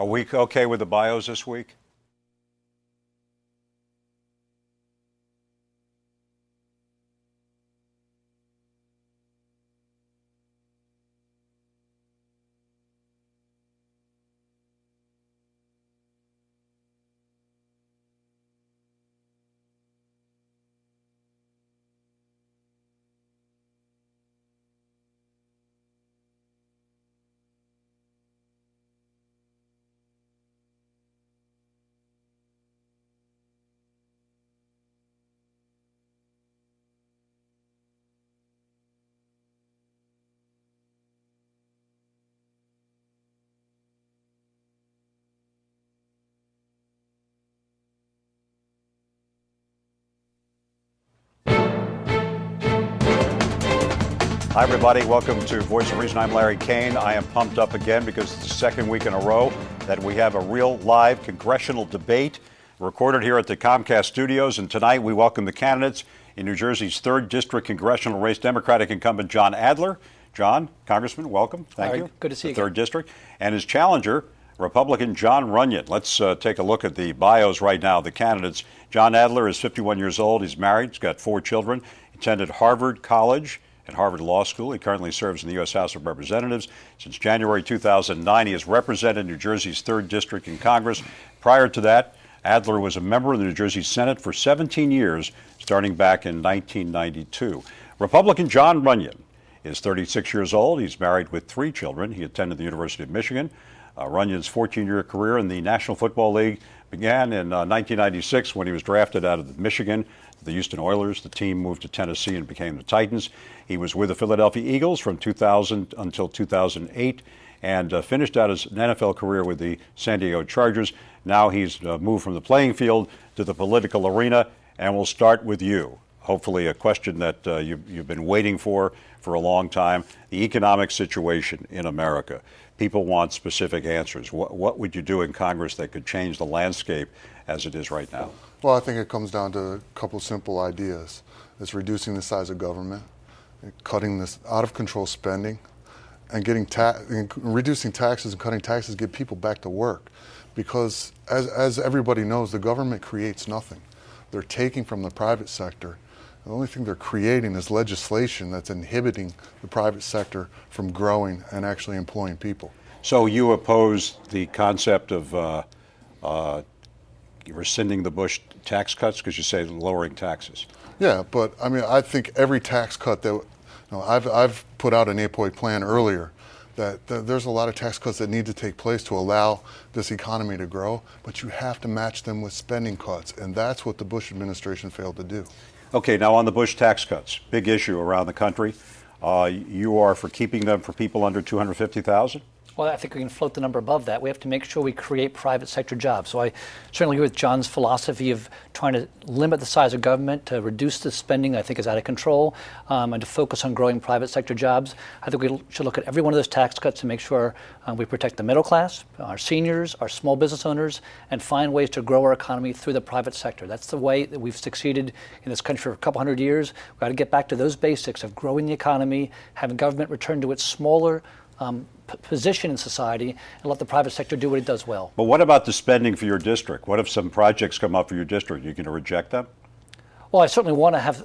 Are we okay with the bios this week? Hi, everybody. Welcome to Voice of Reason. I'm Larry Kane. I am pumped up again because it's the second week in a row that we have a real live congressional debate recorded here at the Comcast studios. And tonight we welcome the candidates in New Jersey's 3rd District congressional race, Democratic incumbent John Adler. John, Congressman, welcome. Thank you. Good to see you. 3rd District. And his challenger, Republican Jon Runyon. Let's take a look at the bios right now, the candidates. John Adler is 51 years old. He's married. He's got 4 children. He attended Harvard College and Harvard Law School. He currently serves in the U.S. House of Representatives. Since January 2009, he has represented New Jersey's 3rd District in Congress. Prior to that, Adler was a member of the New Jersey Senate for 17 years, starting back in 1992. Republican Jon Runyon is 36 years old. He's married with 3 children. He attended the University of Michigan. Runyon's 14-year career in the National Football League began in 1996 when he was drafted out of Michigan, the Houston Oilers. The team moved to Tennessee and became the Titans. He was with the Philadelphia Eagles from 2000 until 2008 and finished out his NFL career with the San Diego Chargers. Now he's moved from the playing field to the political arena, and we'll start with you. Hopefully a question that you've been waiting for a long time, the economic situation in America. People want specific answers. What would you do in Congress that could change the landscape as it is right now? Well, I think it comes down to a couple simple ideas. It's reducing the size of government, cutting this out of control spending, and reducing taxes and cutting taxes get people back to work. Because as everybody knows, the government creates nothing. They're taking from the private sector. The only thing they're creating is legislation that's inhibiting the private sector from growing and actually employing people. So you oppose the concept of rescinding the Bush tax cuts because you say lowering taxes? Yeah, but I mean, I think every tax cut that, I've put out an 8-point plan earlier that there's a lot of tax cuts that need to take place to allow this economy to grow, but you have to match them with spending cuts, and that's what the Bush administration failed to do. Okay, now on the Bush tax cuts, big issue around the country. You are for keeping them for people under $250,000? Well, I think we can float the number above that. We have to make sure we create private sector jobs. So I certainly agree with John's philosophy of trying to limit the size of government, to reduce the spending I think is out of control, and to focus on growing private sector jobs. I think we should look at every one of those tax cuts to make sure we protect the middle class, our seniors, our small business owners, and find ways to grow our economy through the private sector. That's the way that we've succeeded in this country for a couple hundred years. We've got to get back to those basics of growing the economy, having government return to its smaller position in society, and let the private sector do what it does well. But what about the spending for your district? What if some projects come up for your district? Are you going to reject them? Well, I certainly want to have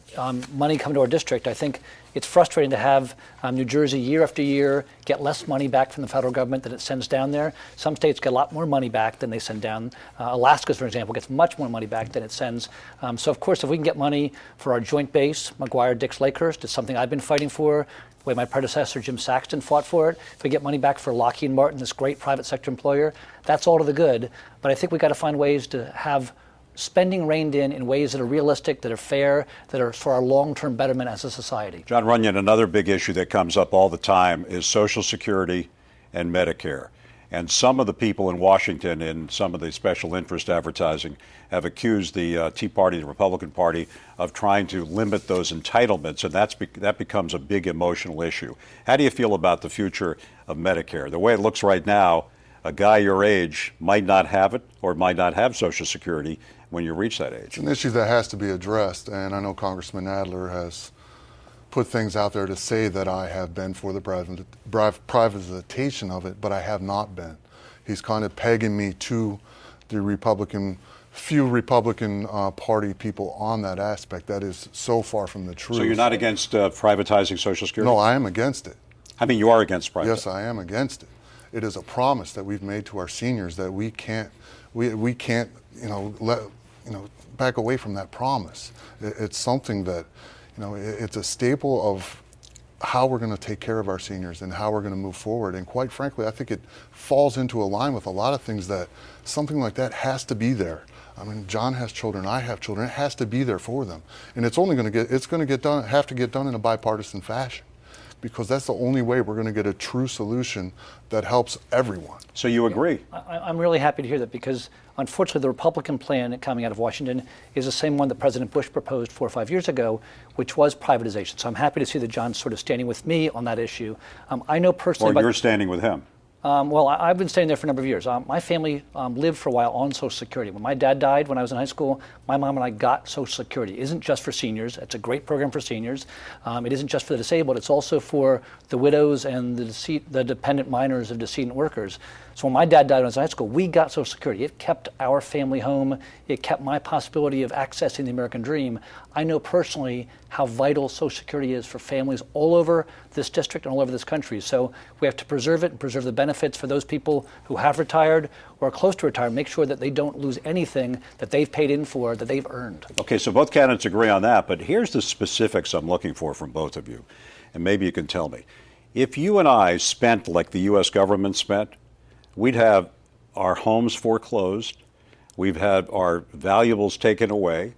money come to our district. I think it's frustrating to have New Jersey year after year get less money back from the federal government than it sends down there. Some states get a lot more money back than they send down. Alaska, for example, gets much more money back than it sends. So, of course, if we can get money for our joint base, McGuire-Dix-Lakehurst, it's something I've been fighting for. The way my predecessor, Jim Saxton, fought for it. If we get money back for Lockheed Martin, this great private sector employer, that's all to the good. But I think we've got to find ways to have spending reined in ways that are realistic, that are fair, that are for our long-term betterment as a society. John Runyon, another big issue that comes up all the time is Social Security and Medicare. And some of the people in Washington and some of the special interest advertising have accused the Tea Party, the Republican Party, of trying to limit those entitlements, and that becomes a big emotional issue. How do you feel about the future of Medicare? The way it looks right now, a guy your age might not have it or might not have Social Security when you reach that age. It's an issue that has to be addressed, and I know Congressman Adler has put things out there to say that I have been for the privatization of it, but I have not been. he's kind of pegging me to the few Republican Party people on that aspect. That is so far from the truth. So you're not against privatizing Social Security? No, I am against it. I mean, you are against privatizing. Yes, I am against it. It is a promise that we've made to our seniors that we can't back away from that promise. It's something that, it's a staple of how we're going to take care of our seniors and how we're going to move forward. And quite frankly, I think it falls into a line with a lot of things that something like that has to be there. I mean, John has children, I have children. It has to be there for them, and it's going to have to get done in a bipartisan fashion, because that's the only way we're going to get a true solution that helps everyone. So you agree? I'm really happy to hear that, because unfortunately the Republican plan coming out of Washington is the same one that President Bush proposed 4 or 5 years ago, which was privatization. So I'm happy to see that John's sort of standing with me on that issue. I know personally. Or you're standing with him? Well, I've been staying there for a number of years. My family lived for a while on Social Security. When my dad died when I was in high school, my mom and I got Social Security. It isn't just for seniors. It's a great program for seniors. It isn't just for the disabled. It's also for the widows and the dependent minors of decedent workers. So when my dad died when I was in high school, we got Social Security. It kept our family home. It kept my possibility of accessing the American dream. I know personally how vital Social Security is for families all over this district and all over this country. So we have to preserve it and preserve the benefits for those people who have retired or are close to retirement. Make sure that they don't lose anything that they've paid in for, that they've earned. Okay, so both candidates agree on that, but here's the specifics I'm looking for from both of you, and maybe you can tell me. If you and I spent like the U.S. government spent, we'd have our homes foreclosed, we've had our valuables taken away,